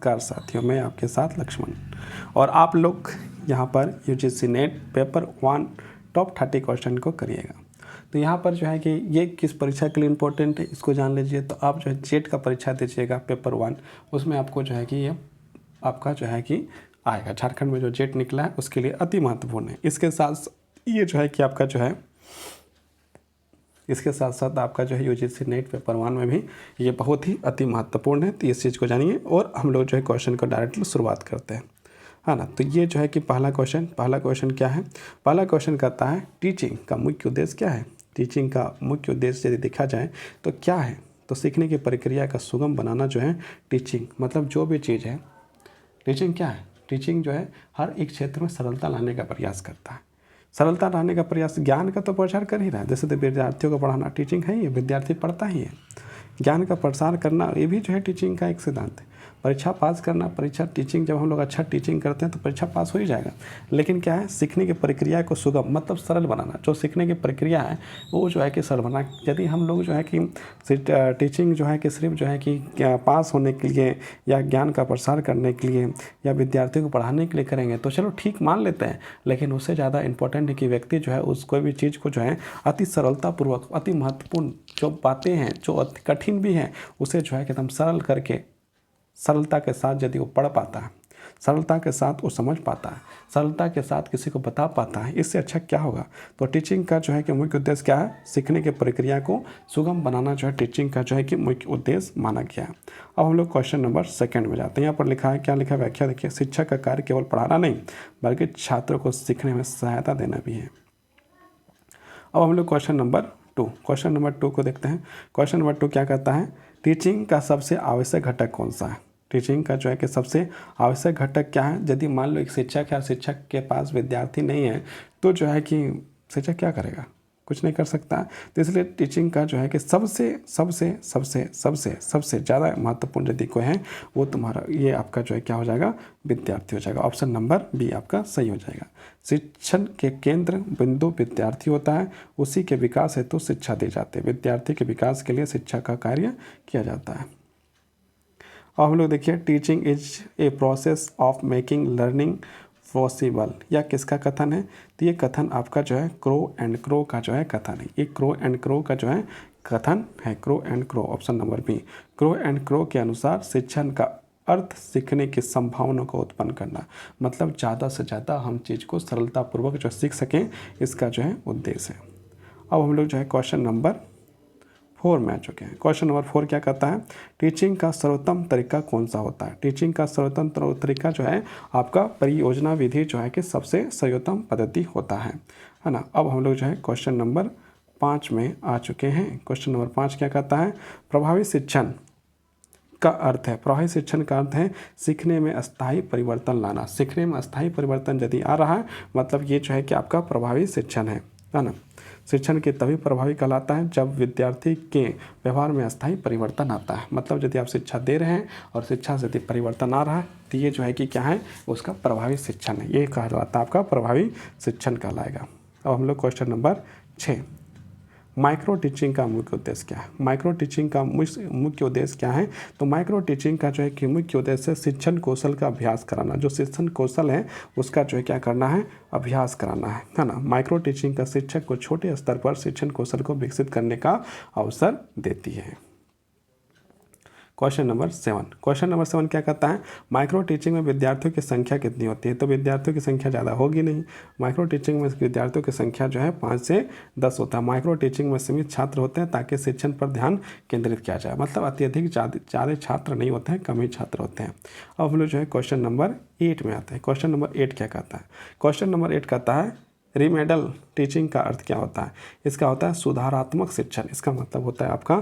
नमस्कार साथियों, मैं आपके साथ लक्ष्मण और आप लोग यहाँ पर UGC net paper 1 top 30 question को करिएगा। तो यहाँ पर जो है कि ये किस परीक्षा के लिए इम्पोर्टेंट है इसको जान लीजिए। तो आप जो है जेट का परीक्षा दीजिएगा पेपर 1, उसमें आपको जो है कि ये आपका जो है कि आएगा। झारखंड में जो जेट निकला है उसके लिए अति महत्वपूर्ण है। इसके साथ ये जो है कि आपका जो है इसके साथ साथ आपका जो है यूजीसी नेट पेपर 1 में भी ये बहुत ही अति महत्वपूर्ण है। तो इस चीज़ को जानिए और हम लोग जो है क्वेश्चन को डायरेक्टली शुरुआत करते हैं, है ना। तो ये जो है कि पहला क्वेश्चन क्या है। पहला क्वेश्चन कहता है टीचिंग का मुख्य उद्देश्य क्या है। टीचिंग का मुख्य उद्देश्य यदि देखा जाए तो क्या है, तो सीखने की प्रक्रिया का सुगम बनाना जो है टीचिंग, मतलब जो भी चीज़ है टीचिंग क्या है। टीचिंग जो है हर एक क्षेत्र में सरलता लाने का प्रयास करता है। सरलता लाने का प्रयास, ज्ञान का तो प्रचार कर ही रहा है। जैसे तो विद्यार्थियों को पढ़ाना टीचिंग है ही, विद्यार्थी पढ़ता ही है। ज्ञान का प्रसार करना ये भी जो है टीचिंग का एक सिद्धांत है। परीक्षा पास करना, परीक्षा टीचिंग, जब हम लोग अच्छा टीचिंग करते हैं तो परीक्षा पास हो ही जाएगा। लेकिन क्या है, सीखने की प्रक्रिया को सुगम मतलब सरल बनाना। जो सीखने की प्रक्रिया है वो जो है कि सरल बनाना। यदि हम लोग जो है कि टीचिंग जो है कि सिर्फ जो है कि पास होने के लिए या ज्ञान का प्रसार करने के लिए या विद्यार्थियों को पढ़ाने के लिए करेंगे तो चलो ठीक मान लेते हैं, लेकिन उससे ज़्यादा इंपॉर्टेंट है कि व्यक्ति जो है उस कोई भी चीज़ को जो है अति सरलतापूर्वक, अति महत्वपूर्ण जो बातें हैं जो अति कठिन भी हैं उसे जो है कि एकदम सरल करके सरलता के साथ यदि वो पढ़ पाता है, सरलता के साथ वो समझ पाता है, सरलता के साथ किसी को बता पाता है, इससे अच्छा क्या होगा। तो टीचिंग का जो है कि मुख्य उद्देश्य क्या है, सीखने की प्रक्रिया को सुगम बनाना जो है टीचिंग का जो है कि मुख्य उद्देश्य माना गया है। अब हम लोग क्वेश्चन नंबर 2 में जाते हैं। यहाँ पर लिखा है, क्या लिखा है, व्याख्या देखिए। शिक्षक का कार्य केवल पढ़ाना नहीं बल्कि छात्रों को सीखने में सहायता देना भी है। अब हम लोग क्वेश्चन नंबर 2 को देखते हैं। क्वेश्चन नंबर 2 क्या कहता है, टीचिंग का सबसे आवश्यक घटक कौन सा है। टीचिंग का जो है कि सबसे आवश्यक घटक क्या है। यदि मान लो एक शिक्षक है और शिक्षक के पास विद्यार्थी नहीं है तो जो है कि शिक्षक क्या करेगा, कुछ नहीं कर सकता। तो इसलिए टीचिंग का जो है कि सबसे सबसे सबसे सबसे सबसे ज़्यादा महत्वपूर्ण यदि कोई है वो तुम्हारा ये आपका जो है क्या हो जाएगा, विद्यार्थी हो जाएगा। ऑप्शन नंबर बी आपका सही हो जाएगा। शिक्षण के केंद्र बिंदु विद्यार्थी होता है, उसी के विकास हेतु शिक्षा दी जाती है। विद्यार्थी के विकास के लिए शिक्षा का कार्य किया जाता है। अब हम लोग देखिए, teaching is a process of making learning possible, यह किसका कथन है। तो ये कथन आपका जो है क्रो एंड क्रो का जो है कथन है। ये क्रो एंड क्रो का जो है कथन है, Crow and Crow, option number B. Crow and Crow के अनुसार शिक्षण का अर्थ सीखने की संभावना को उत्पन्न करना, मतलब ज़्यादा से ज़्यादा हम चीज़ को सरलतापूर्वक जो सीख सकें, इसका जो है उद्देश्य है। अब हम लोग जो है क्वेश्चन नंबर 4 में आ चुके हैं। क्वेश्चन नंबर 4 क्या कहता है, टीचिंग का सर्वोत्तम तरीका कौन सा होता है। टीचिंग का सर्वोत्तम तरीका जो है आपका परियोजना विधि जो है कि सबसे सर्वोत्तम पद्धति होता है ना। अब हम लोग जो है क्वेश्चन नंबर 5 में आ चुके हैं। क्वेश्चन नंबर 5 क्या कहता है, प्रभावी शिक्षण का अर्थ है, प्रभावी शिक्षण का अर्थ है सीखने में अस्थायी परिवर्तन लाना। सीखने में अस्थायी परिवर्तन यदि आ रहा है मतलब ये जो है कि आपका प्रभावी शिक्षण है ना। शिक्षण के तभी प्रभावी कहलाता है जब विद्यार्थी के व्यवहार में अस्थायी परिवर्तन आता है। मतलब यदि आप शिक्षा दे रहे हैं और शिक्षा से यदि परिवर्तन आ रहा है तो ये जो है कि क्या है, उसका प्रभावी शिक्षण है। ये कहलाता है आपका प्रभावी शिक्षण कहलाएगा। अब हम लोग क्वेश्चन नंबर 6, माइक्रो टीचिंग का मुख्य उद्देश्य क्या है। माइक्रो टीचिंग का मुख्य उद्देश्य क्या है। तो माइक्रो टीचिंग का जो है कि मुख्य उद्देश्य शिक्षण कौशल का अभ्यास कराना। जो शिक्षण कौशल है उसका जो है क्या करना है, अभ्यास कराना है ना। माइक्रो टीचिंग का शिक्षक को छोटे स्तर पर शिक्षण कौशल को विकसित करने का अवसर देती है। क्वेश्चन नंबर 7 क्या कहता है, माइक्रो टीचिंग में विद्यार्थियों की संख्या कितनी होती है। तो विद्यार्थियों की संख्या ज़्यादा होगी नहीं। माइक्रो टीचिंग में विद्यार्थियों की संख्या जो है 5 से 10 होता है। माइक्रो टीचिंग में सीमित छात्र होते हैं ताकि शिक्षण पर ध्यान केंद्रित किया जाए। मतलब अत्यधिक ज़्यादा छात्र नहीं होते हैं, कम ही छात्र होते हैं। अब हम लोग जो है क्वेश्चन नंबर 8 में आते हैं। क्वेश्चन नंबर 8 क्या कहता है, क्वेश्चन नंबर 8 कहता है रिमेडल टीचिंग का अर्थ क्या होता है। इसका होता है सुधारात्मक शिक्षण। इसका मतलब होता है आपका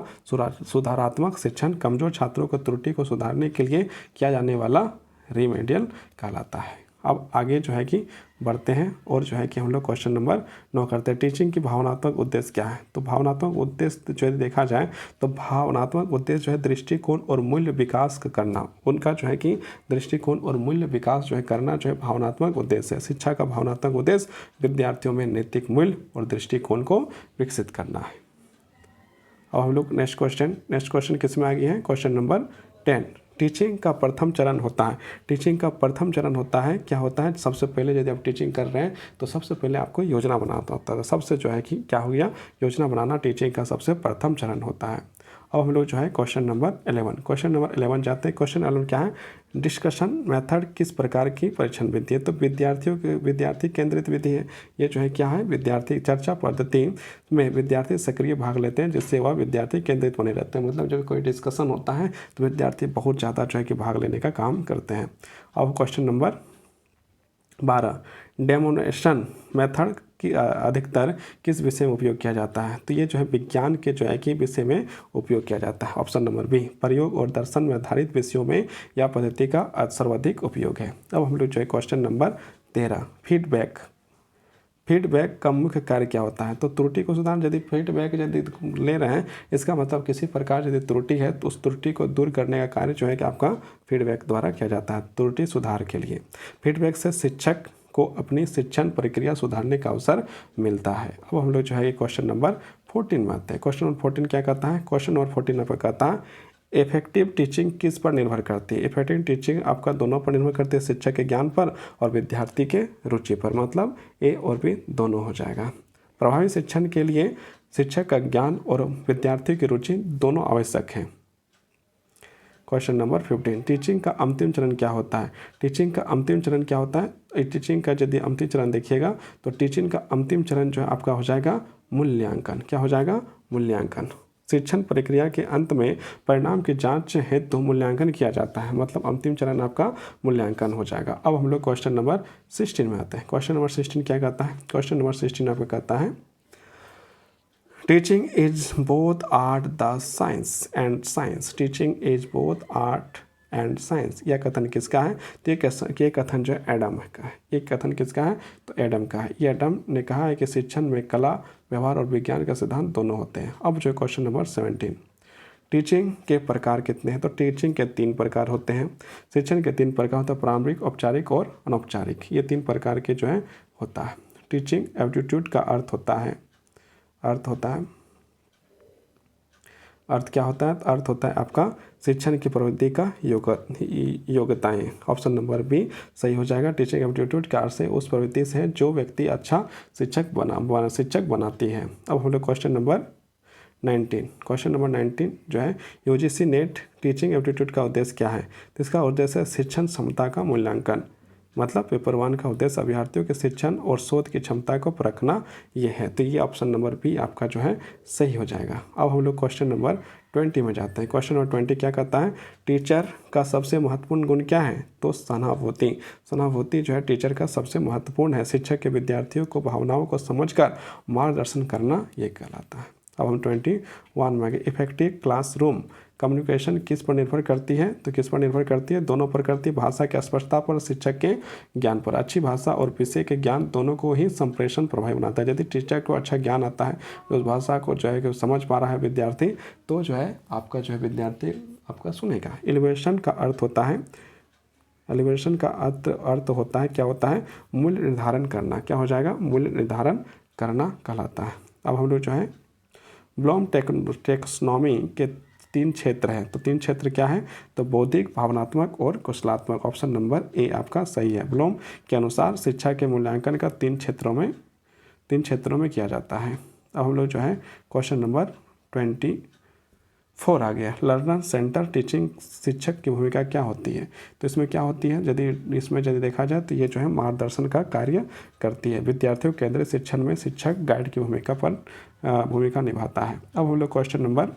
सुधारात्मक शिक्षण, कमजोर छात्रों को त्रुटि को सुधारने के लिए किया जाने वाला रिमेडियल कहलाता है। अब आगे जो है कि बढ़ते हैं और जो है कि हम लोग क्वेश्चन नंबर 9 करते हैं। टीचिंग की भावनात्मक उद्देश्य क्या है। तो भावनात्मक उद्देश्य जो है देखा जाए तो भावनात्मक उद्देश्य जो है दृष्टिकोण और मूल्य विकास करना। उनका जो है कि दृष्टिकोण और मूल्य विकास जो है करना जो है भावनात्मक उद्देश्य है। शिक्षा का भावनात्मक उद्देश्य विद्यार्थियों में नैतिक मूल्य और दृष्टिकोण को विकसित करना है। अब हम लोग नेक्स्ट क्वेश्चन किस में आ गए हैं, क्वेश्चन नंबर 10। टीचिंग का प्रथम चरण होता है। टीचिंग का प्रथम चरण होता है, क्या होता है, सबसे पहले यदि आप टीचिंग कर रहे हैं तो सबसे पहले आपको योजना बनाना होता है। सबसे जो है कि क्या हो गया, योजना बनाना टीचिंग का सबसे प्रथम चरण होता है। अब हम लोग जो है क्वेश्चन नंबर 11 जाते हैं। क्वेश्चन 11 क्या है, डिस्कशन मेथड किस प्रकार की परीक्षण विधि है। तो विद्यार्थी केंद्रित विधि है। ये जो है क्या है, विद्यार्थी चर्चा पद्धति में विद्यार्थी सक्रिय भाग लेते हैं, जिससे वह विद्यार्थी केंद्रित बने रहते हैं। मतलब जब कोई डिस्कशन होता है तो विद्यार्थी बहुत ज़्यादा जो है कि भाग लेने का काम करते हैं। अब क्वेश्चन नंबर 12, डेमोनेशन मेथड की अधिकतर किस विषय में उपयोग किया जाता है। तो ये जो है विज्ञान के जो है कि विषय में उपयोग किया जाता है। ऑप्शन नंबर बी, प्रयोग और दर्शन में आधारित विषयों में यह पद्धति का सर्वाधिक उपयोग है। अब हम लोग जो है क्वेश्चन नंबर 13, फीडबैक का मुख्य कार्य क्या होता है। तो त्रुटि को सुधार, यदि फीडबैक यदि ले रहे हैं, इसका मतलब किसी प्रकार यदि त्रुटि है तो उस त्रुटि को दूर करने का कार्य जो है कि आपका फीडबैक द्वारा किया जाता है, त्रुटि सुधार के लिए। फीडबैक से शिक्षक को अपनी शिक्षण प्रक्रिया सुधारने का अवसर मिलता है। अब हम लोग जो है क्वेश्चन नंबर 14 में आते हैं। क्वेश्चन नंबर 14 क्या कहता है, क्वेश्चन नंबर 14 पर कहता है इफेक्टिव टीचिंग किस पर निर्भर करती है। इफेक्टिव टीचिंग आपका दोनों पर निर्भर करती है, शिक्षक के ज्ञान पर और विद्यार्थी के रुचि पर। मतलब ए और बी दोनों हो जाएगा। प्रभावी शिक्षण के लिए शिक्षक का ज्ञान और विद्यार्थी की रुचि दोनों आवश्यक हैं। क्वेश्चन नंबर 15, टीचिंग का अंतिम चरण क्या होता है। टीचिंग का अंतिम चरण क्या होता है, टीचिंग का यदि अंतिम चरण देखिएगा तो टीचिंग का अंतिम चरण जो है आपका हो जाएगा मूल्यांकन। क्या हो जाएगा, मूल्यांकन। शिक्षण प्रक्रिया के अंत में परिणाम की जांच हेतु मूल्यांकन किया जाता है। मतलब अंतिम चरण आपका मूल्यांकन हो जाएगा। अब हम लोग क्वेश्चन नंबर 16 में आते हैं। क्वेश्चन नंबर 16 क्या कहता है, क्वेश्चन नंबर 16 आपका कहता है teaching is both art the science and science. Teaching is both art and science. यह कथन किसका है, तो ये कथन जो है एडम का है। ये कथन किसका है, तो एडम का है। ये एडम ने कहा है कि शिक्षण में कला, व्यवहार और विज्ञान का सिद्धांत दोनों होते हैं। अब जो क्वेश्चन नंबर 17, टीचिंग के प्रकार कितने हैं। तो टीचिंग के 3 प्रकार होते हैं। शिक्षण के 3 प्रकार होते हैं, प्रारंभिक, औपचारिक और अनौपचारिक। ये 3 प्रकार के जो है होता है। टीचिंग एप्टीट्यूड का अर्थ क्या होता है, अर्थ होता है आपका शिक्षण की प्रवृत्ति का योग्यताएं। ऑप्शन नंबर बी सही हो जाएगा। टीचिंग एप्टीट्यूड का अर्थ से उस प्रवृत्ति से है जो व्यक्ति अच्छा शिक्षक बनाती है। अब हम लोग क्वेश्चन नंबर 19 जो है यूजीसी नेट टीचिंग एप्टीट्यूड का उद्देश्य क्या है। तो इसका उद्देश्य है शिक्षण क्षमता का मूल्यांकन। मतलब पेपर 1 का उद्देश्य अभ्यर्थियों के शिक्षण और शोध की क्षमता को परखना ये है। तो ये ऑप्शन नंबर बी आपका जो है सही हो जाएगा। अब हम लोग क्वेश्चन नंबर 20 में जाते हैं। क्वेश्चन नंबर 20 क्या कहता है, टीचर का सबसे महत्वपूर्ण गुण क्या है। तो सहानुभूति जो है टीचर का सबसे महत्वपूर्ण है। शिक्षक के विद्यार्थियों को भावनाओं को समझकर मार्गदर्शन करना ये कहलाता है। अब हम 21 में आगे, इफेक्टिव क्लासरूम कम्युनिकेशन किस पर निर्भर करती है। तो किस पर निर्भर करती है, दोनों पर करती है। भाषा की स्पष्टता पर, शिक्षक के ज्ञान पर। अच्छी भाषा और विषय के ज्ञान दोनों को ही संप्रेषण प्रभावी बनाता है। यदि टीचर को अच्छा ज्ञान आता है, उस भाषा को जो है कि समझ पा रहा है विद्यार्थी, तो जो है आपका जो है विद्यार्थी आपका सुनेगा। एलिवेशन का अर्थ होता है, एलिवेशन का अर्थ होता है, क्या होता है, मूल्य निर्धारण करना। क्या हो जाएगा, मूल्य निर्धारण करना कहलाता है। अब हम लोग जो है ब्लूम टेक्सोनॉमी के 3 क्षेत्र हैं। तो 3 क्षेत्र क्या है, तो बौद्धिक, भावनात्मक और कौशलात्मक। ऑप्शन नंबर ए आपका सही है। ब्लूम के अनुसार शिक्षा के मूल्यांकन का 3 क्षेत्रों में किया जाता है। अब हम लोग जो है क्वेश्चन नंबर 24 आ गया, लर्नर सेंटर टीचिंग। शिक्षक की भूमिका क्या होती है। तो इसमें क्या होती है, यदि देखा जाए तो ये जो है मार्गदर्शन का कार्य करती है। विद्यार्थियों केंद्रित शिक्षण में शिक्षक गाइड की भूमिका निभाता है। अब हम लोग क्वेश्चन नंबर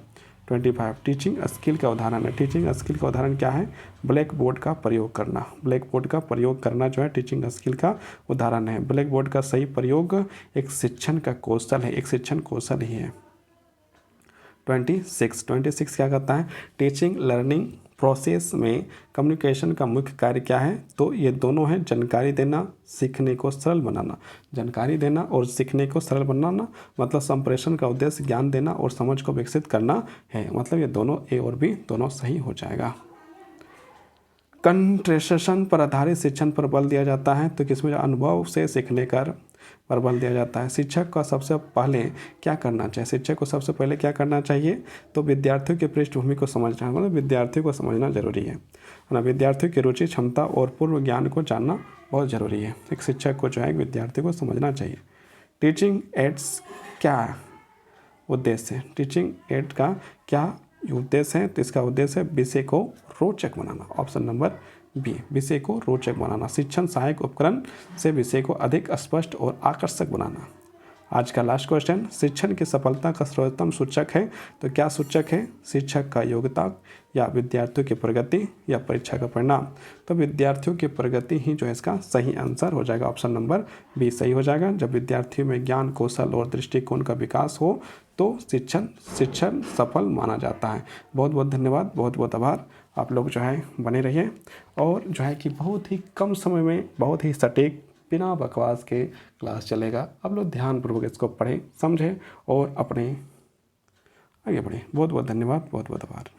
25, टीचिंग स्किल का उदाहरण है। टीचिंग स्किल का उदाहरण क्या है, ब्लैक बोर्ड का प्रयोग करना। ब्लैक बोर्ड का प्रयोग करना जो है टीचिंग स्किल का उदाहरण है। ब्लैक बोर्ड का सही प्रयोग एक शिक्षण का कौशल है, एक शिक्षण कौशल ही है। 26 क्या कहता है, टीचिंग लर्निंग प्रोसेस में कम्युनिकेशन का मुख्य कार्य क्या है। तो ये दोनों हैं, जानकारी देना, सीखने को सरल बनाना। जानकारी देना और सीखने को सरल बनाना, मतलब संप्रेषण का उद्देश्य ज्ञान देना और समझ को विकसित करना है। मतलब ये दोनों ए और बी दोनों सही हो जाएगा। कंट्रेशन पर आधारित शिक्षण पर बल दिया जाता है। तो किसमें अनुभव से सीखने पर बल दिया जाता है। शिक्षक को सबसे पहले क्या करना चाहिए, शिक्षक को सबसे पहले क्या करना चाहिए, तो विद्यार्थियों की पृष्ठभूमि को समझना, मतलब विद्यार्थियों को समझना जरूरी है। ना विद्यार्थियों की रुचि, क्षमता और पूर्व ज्ञान को जानना बहुत ज़रूरी है। एक शिक्षक को जो है विद्यार्थी को समझना चाहिए। टीचिंग एड्स क्या उद्देश्य है? टीचिंग एड का क्या उद्देश्य है? तो इसका उद्देश्य है विषय को रोचक बनाना। ऑप्शन नंबर बी, विषय को रोचक बनाना। शिक्षण सहायक उपकरण से विषय को अधिक स्पष्ट और आकर्षक बनाना। आज का लास्ट क्वेश्चन, शिक्षण की सफलता का सर्वोत्तम सूचक है, तो क्या सूचक है? शिक्षक का योग्यता या विद्यार्थियों की प्रगति या परीक्षा का परिणाम? तो विद्यार्थियों की प्रगति ही जो है इसका सही आंसर हो जाएगा। ऑप्शन नंबर बी सही हो जाएगा। जब विद्यार्थियों में ज्ञान, कौशल और दृष्टिकोण का विकास हो तो शिक्षण सफल माना जाता है। बहुत बहुत धन्यवाद, बहुत बहुत आभार। आप लोग जो है बने रहिए और जो है कि बहुत ही कम समय में बहुत ही सटीक बिना बकवास के क्लास चलेगा। आप लोग ध्यानपूर्वक इसको पढ़ें, समझें और अपने आगे बढ़ें। बहुत बहुत धन्यवाद, बहुत बहुत आभार।